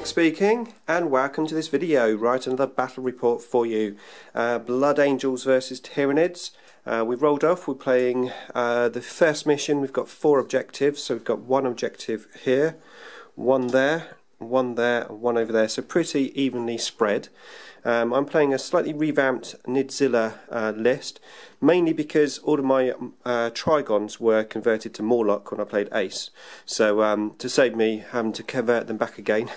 Nick speaking, and welcome to this video. Right, another battle report for you. Blood Angels versus Tyranids. We've rolled off. We're playing the first mission. We've got 4 objectives. So we've got 1 objective here, 1 there, 1 there, and 1 over there. So pretty evenly spread. I'm playing a slightly revamped Nidzilla list, mainly because all of my Trigons were converted to Morlock when I played Ace. So to save me having to convert them back again,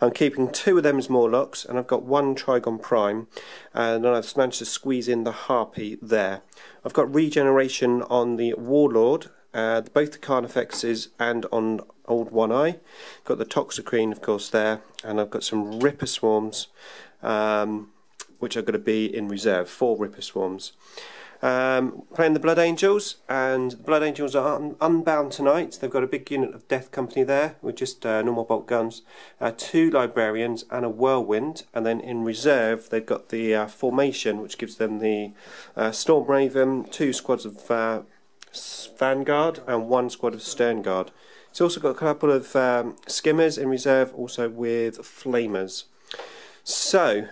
I'm keeping 2 of them as Morlocks, and I've got 1 Trigon Prime, and then I've managed to squeeze in the Harpy there. I've got regeneration on the Warlord, both the Carnifexes and on Old One Eye. Got the Toxicrene, of course, there, and I've got some Ripper Swarms, which are going to be in reserve, 4 Ripper Swarms. Playing the Blood Angels, and the Blood Angels are Unbound tonight. They've got a big unit of Death Company there with just normal bolt guns, 2 Librarians and a Whirlwind, and then in reserve they've got the Formation, which gives them the Storm Raven, 2 squads of Vanguard and 1 squad of Stern Guard. It's also got a couple of Skimmers in reserve, also with Flamers. So,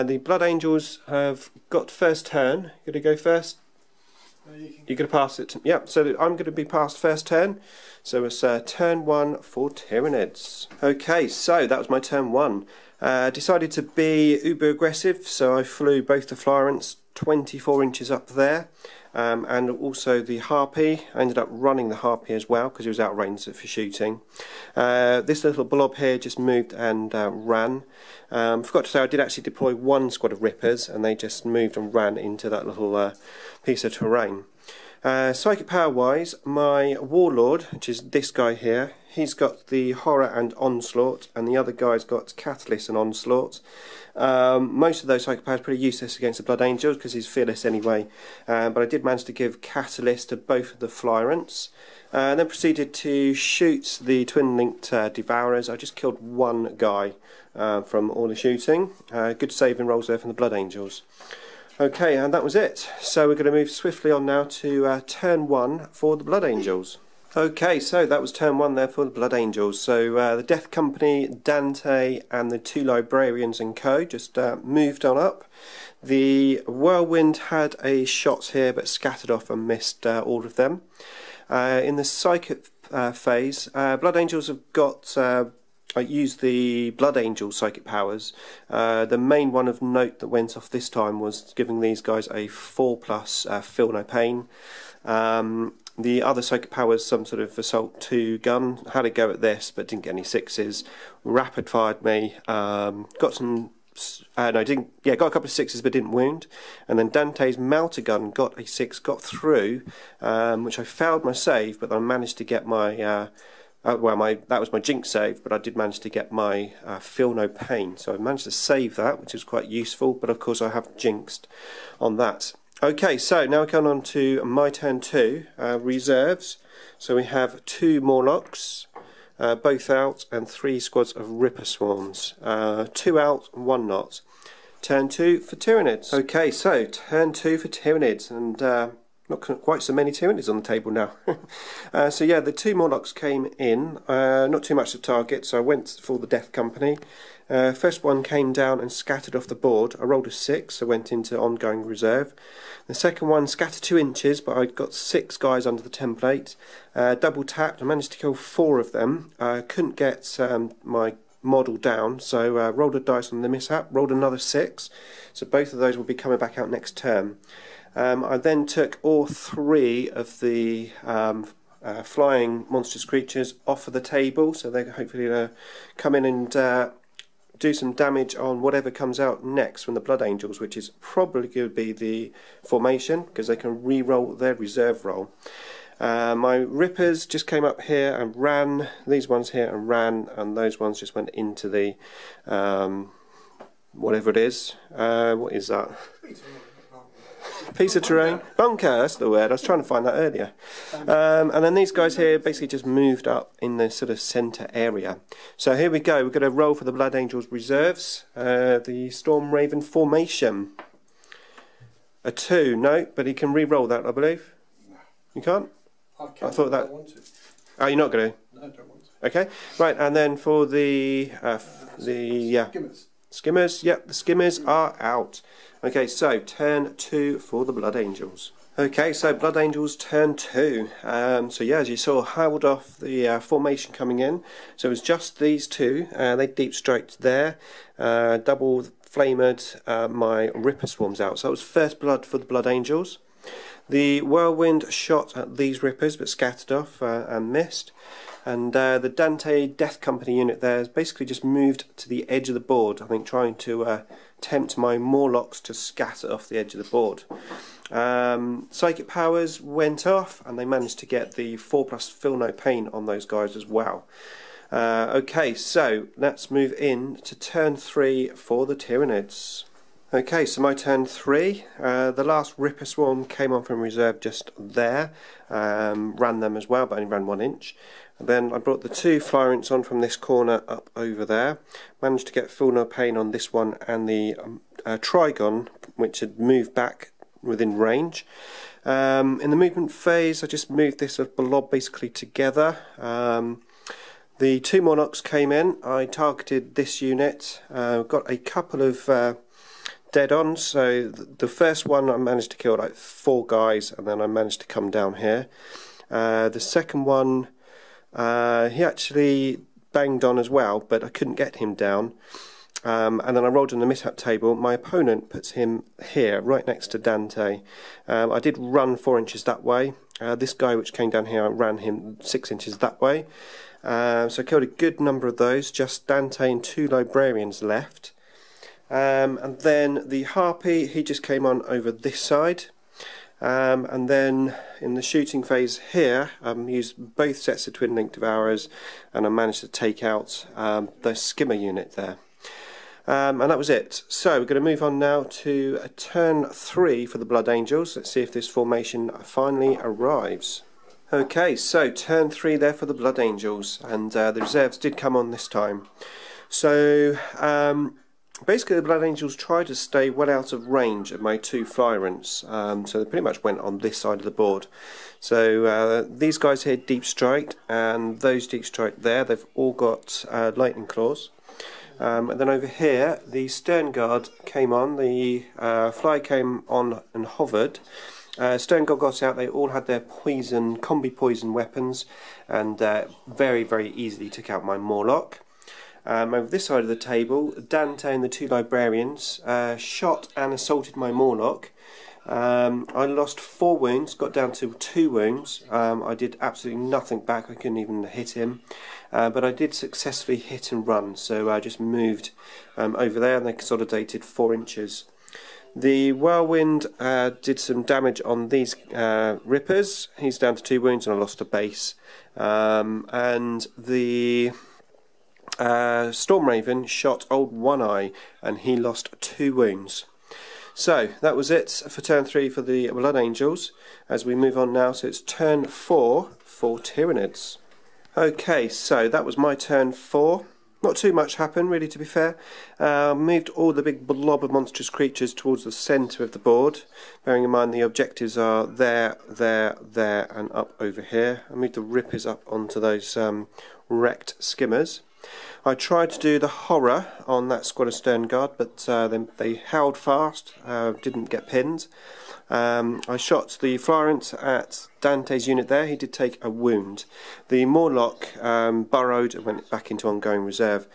the Blood Angels have got first turn. You're going to go first? You're going to pass it? Yep, so I'm going to be passed first turn. So it's turn 1 for Tyranids. Okay, so that was my turn 1. Decided to be uber aggressive, so I flew both the Florence 24 inches up there. And also the Harpy. I ended up running the Harpy as well because he was out of range for shooting. This little blob here just moved and ran. Forgot to say I did actually deploy 1 squad of Rippers, and they just moved and ran into that little piece of terrain. Psychic power wise, my Warlord, which is this guy here, he's got the Horror and Onslaught, and the other guy's got Catalyst and Onslaught. Most of those psychic powers are pretty useless against the Blood Angels because he's fearless anyway, but I did manage to give Catalyst to both of the Flyrants, and then proceeded to shoot the twin-linked Devourers. I just killed 1 guy from all the shooting. Good saving rolls there from the Blood Angels. Okay, and that was it. So we're going to move swiftly on now to turn 1 for the Blood Angels. Okay, so that was turn 1 there for the Blood Angels. So the Death Company, Dante and the 2 Librarians and co just moved on up. The Whirlwind had a shot here but scattered off and missed all of them. In the Psychic phase, Blood Angels have got... I used the Blood Angel psychic powers. The main one of note that went off this time was giving these guys a 4+ Feel No Pain. The other psychic powers, some sort of Assault 2 gun. Had a go at this but didn't get any 6s. Rapid fired me. Got some... no, didn't. Yeah, got a couple of 6s but didn't wound. And then Dante's Melter gun got a 6, got through, which I failed my save, but I managed to get my... that was my Jinx save, but I did manage to get my Feel No Pain. So I managed to save that, which is quite useful, but of course I have jinxed on that. Okay, so now we're going on to my turn 2, reserves. So we have 2 Morlocks, both out, and 3 squads of Ripper Swarms. 2 out, 1 not. Turn 2 for Tyranids. Okay, so turn 2 for Tyranids, and not quite so many Tyranids on the table now. So yeah, the 2 Morlocks came in, not too much to target, so I went for the Death Company. First one came down and scattered off the board. I rolled a 6, so went into ongoing reserve. The second one scattered 2 inches, but I got 6 guys under the template. Double tapped, I managed to kill 4 of them. Couldn't get my model down, so rolled a dice on the mishap, rolled another 6, so both of those will be coming back out next turn. I then took all 3 of the flying Monstrous Creatures off of the table, so they're hopefully going to come in and do some damage on whatever comes out next from the Blood Angels, which is probably going to be the Formation, because they can re-roll their reserve roll. My Rippers just came up here and ran, these ones here and ran, and those ones just went into the whatever it is. What is that? Piece of terrain. Bunker, that's the word. I was trying to find that earlier. And then these guys here basically just moved up in the sort of centre area. So here we go. We're going to roll for the Blood Angels reserves. The Storm Raven Formation. A 2. No, but he can re-roll that, I believe. No. You can't? I can. I thought that... I want to. Oh, you're not going to? No, I don't want to. Okay, right, and then for the skimmers, yep, the skimmers are out. Okay, so turn 2 for the Blood Angels. Okay, so Blood Angels turn 2. So yeah, as you saw, held off the formation coming in. So it was just these two. They deep striked there, double flamed my Ripper Swarms out. So that was first blood for the Blood Angels. The Whirlwind shot at these Rippers but scattered off and missed. And the Dante Death Company unit there has basically just moved to the edge of the board, I think trying to tempt my Morlocks to scatter off the edge of the board. Psychic powers went off and they managed to get the 4+ Feel No Pain on those guys as well. Okay, so let's move in to turn 3 for the Tyranids. Okay, so my turn 3, the last Ripper Swarm came on from reserve just there, ran them as well but only ran 1 inch. And then I brought the 2 Flyrants on from this corner up over there, managed to get Feel No Pain on this one and the Trigon, which had moved back within range. In the movement phase I just moved this blob basically together. The 2 Monarchs came in, I targeted this unit, got a couple of dead-ons, so the first one I managed to kill like 4 guys and then I managed to come down here. The second one, he actually banged on as well, but I couldn't get him down. And then I rolled on the mishap table. My opponent puts him here, right next to Dante. I did run 4 inches that way. This guy which came down here, I ran him 6 inches that way. So I killed a good number of those, just Dante and 2 Librarians left. And then the Harpy, he just came on over this side. And then in the shooting phase here, used both sets of Twin Link Devourers and I managed to take out the Skimmer unit there. And that was it. So we're going to move on now to turn 3 for the Blood Angels. Let's see if this formation finally arrives. Okay, so turn 3 there for the Blood Angels, and the reserves did come on this time. So basically the Blood Angels tried to stay well out of range of my 2 Flyrants, so they pretty much went on this side of the board. So these guys here deep striked, and those deep striked there, they've all got lightning claws. And then over here the Stern Guard came on, the Fly came on and hovered. Stern Guard got out, they all had their poison, combi poison weapons, and very easily took out my Morlock. Over this side of the table, Dante and the 2 Librarians shot and assaulted my Morlock. I lost 4 wounds, got down to 2 wounds. I did absolutely nothing back, I couldn't even hit him. But I did successfully hit and run, so I just moved over there and they consolidated 4 inches. The Whirlwind did some damage on these Rippers. He's down to 2 wounds and I lost a base. And the Storm Raven shot old One Eye and he lost 2 wounds. So that was it for turn 3 for the Blood Angels. As we move on now, so it's turn 4 for Tyranids. Okay, so that was my turn 4. Not too much happened, really, to be fair. Moved all the big blob of monstrous creatures towards the centre of the board. Bearing in mind the objectives are there, there, and up over here. I moved the Rippers up onto those wrecked skimmers. I tried to do the horror on that squad of Stern Guard, but they held fast, didn't get pinned. I shot the Florent at Dante's unit there, he did take a wound. The Morlock burrowed and went back into ongoing reserve.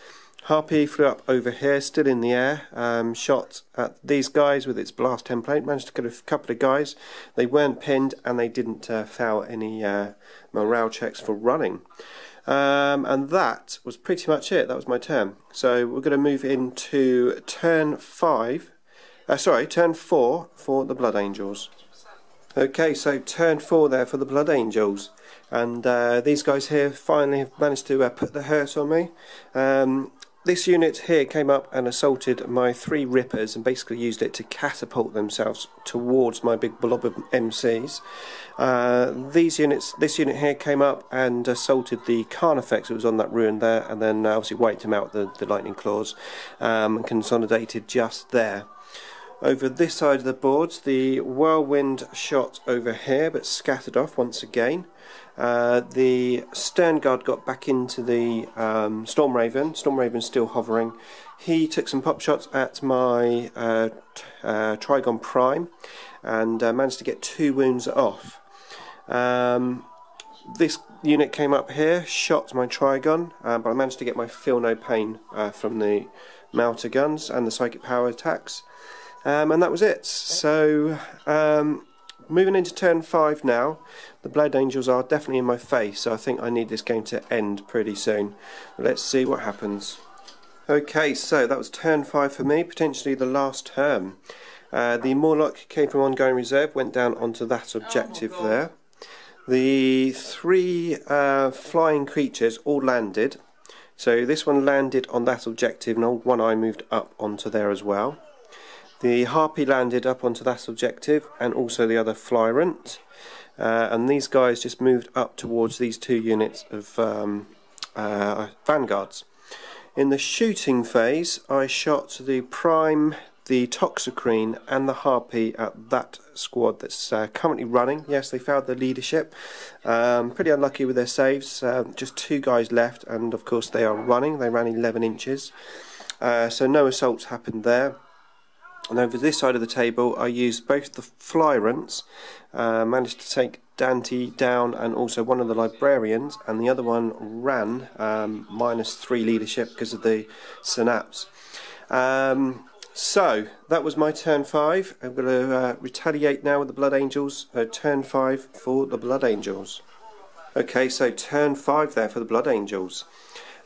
Harpy flew up over here, still in the air, shot at these guys with its blast template, managed to get a couple of guys. They weren't pinned and they didn't fail any morale checks for running. And that was pretty much it. That was my turn. So we're going to move into turn 4 for the Blood Angels. Okay, so turn 4 there for the Blood Angels, and these guys here finally have managed to put the hurt on me. This unit here came up and assaulted my 3 Rippers and basically used it to catapult themselves towards my big blob of MCs. This unit here came up and assaulted the Carnifex that was on that ruin there, and then obviously wiped him out with the lightning claws and consolidated just there. Over this side of the board, the whirlwind shot over here, but scattered off once again. The stern guard got back into the Storm Raven. Storm Raven's still hovering. He took some pop shots at my Trigon Prime and managed to get 2 wounds off. This unit came up here, shot my Trigon, but I managed to get my Feel No Pain from the Melter guns and the Psychic Power attacks. And that was it. So moving into turn 5 now. The Blood Angels are definitely in my face, so I think I need this game to end pretty soon. But let's see what happens. Okay, so that was turn 5 for me, potentially the last turn. The Morlock came from ongoing reserve, went down onto that objective there. The 3 flying creatures all landed. So this one landed on that objective, and old One Eye moved up onto there as well. The Harpy landed up onto that objective, and also the other Flyrant. And these guys just moved up towards these 2 units of Vanguards. In the shooting phase, I shot the Prime, the Toxicrene, and the Harpy at that squad that's currently running. Yes, they failed their leadership. Pretty unlucky with their saves. Just 2 guys left, and of course they are running. They ran 11 inches. So no assaults happened there. And over this side of the table, I used both the Flyrants, managed to take Dante down, and also one of the Librarians, and the other one ran -3 leadership because of the Synapse. So that was my turn 5. I'm going to retaliate now with the Blood Angels. Turn 5 for the Blood Angels. Okay, so turn 5 there for the Blood Angels.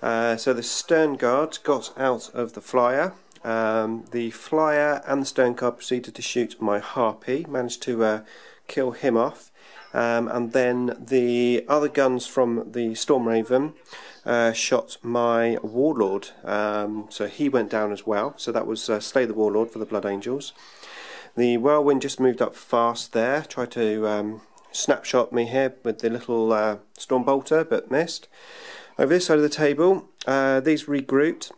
So the Stern Guard got out of the Flyer. The Flyer and the Stern Guard proceeded to shoot my Harpy, managed to kill him off, and then the other guns from the Storm Raven shot my Warlord, so he went down as well. So that was Slay the Warlord for the Blood Angels. The Whirlwind just moved up fast there, tried to snapshot me here with the little Storm Bolter, but missed. Over this side of the table, these regrouped.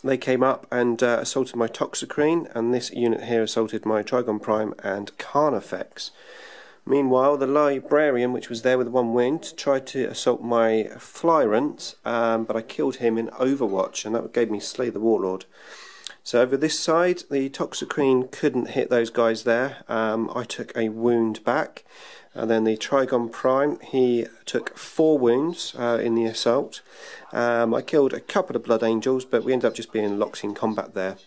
They came up and assaulted my Toxicrene, and this unit here assaulted my Trigon Prime and Carnifex. Meanwhile, the Librarian, which was there with 1 wound, tried to assault my Flyrant, but I killed him in Overwatch, and that gave me Slay the Warlord. So over this side, the Toxicrene couldn't hit those guys there. I took a wound back, and then the Trigon Prime, he took 4 wounds in the assault. I killed a couple of Blood Angels, but we ended up just being locked in combat there.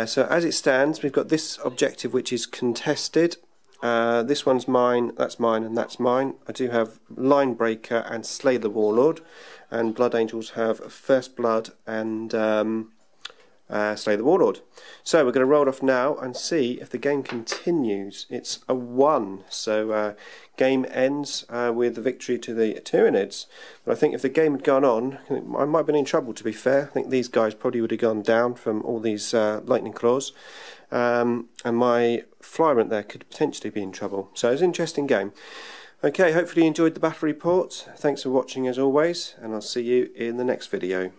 So as it stands, we've got this objective which is contested. This one's mine, and that's mine. I do have Line Breaker and Slay the Warlord, and Blood Angels have First Blood and Slay the Warlord. So we're going to roll off now and see if the game continues. It's a 1, so game ends with the victory to the Tyranids. But I think if the game had gone on, I might have been in trouble, to be fair. I think these guys probably would have gone down from all these lightning claws. And my Flyrant there could potentially be in trouble. So it's an interesting game. Okay, hopefully you enjoyed the battle report. Thanks for watching as always, and I'll see you in the next video.